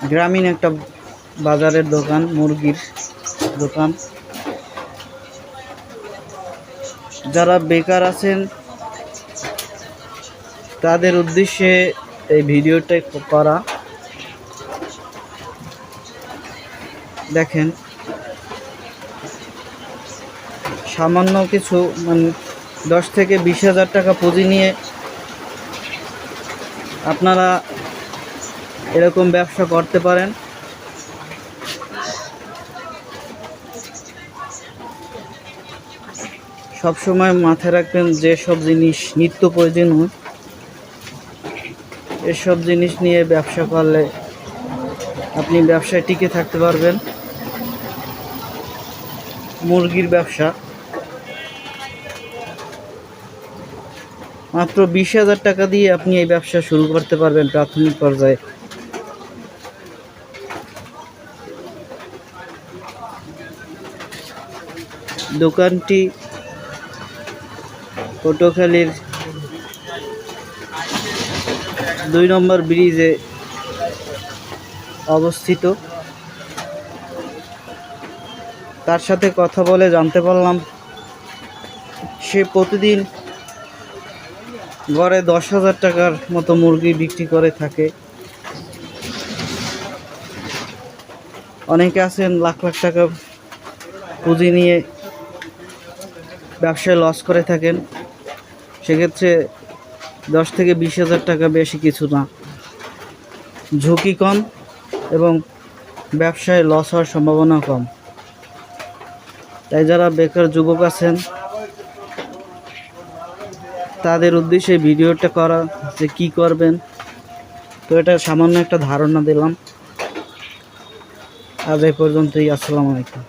গ্রামীণ একটা বাজারের দোকান, মুরগির দোকান। যারা বেকার আছেন তাদের উদ্দেশ্যে এই ভিডিওটা করা। দেখেন, সামান্য কিছু 10 থেকে 20,000 টাকা পুঁজি নিয়ে আপনারা এরকম ব্যবসা করতে পারেন। সবসময় মাথায় রাখবেন, যেসব জিনিস নিত্য প্রয়োজনীয় এসব জিনিস নিয়ে ব্যবসা করলে আপনি ব্যবসায় টিকে থাকতে পারবেন। মুরগির ব্যবসা মাত্র 20,000 টাকা দিয়ে আপনি এই ব্যবসা শুরু করতে পারবেন প্রাথমিক পর্যায়ে। দোকানটি পটুয়াখালীর 2 নম্বর ব্রিজে অবস্থিত। তার সাথে কথা বলে জানতে পারলাম সে প্রতিদিন গড়ে 10,000 টাকার মতো মুরগি বিক্রি করে থাকে। অনেকে আছেন লাখ লাখ টাকা পুঁজি নিয়ে ব্যবসায় লস করে থাকেন। সেক্ষেত্রে 10 থেকে 20,000 টাকা বেশি কিছু না, ঝুঁকি কম এবং ব্যবসায় লস হওয়ার সম্ভাবনা কম। তাই যারা বেকার যুবক আছেন তাদের উদ্দেশ্যে ভিডিওটা করা, যে কি করবেন। তো এটা সামান্য একটা ধারণা দিলাম। আজ এই পর্যন্তই। আসসালামু আলাইকুম।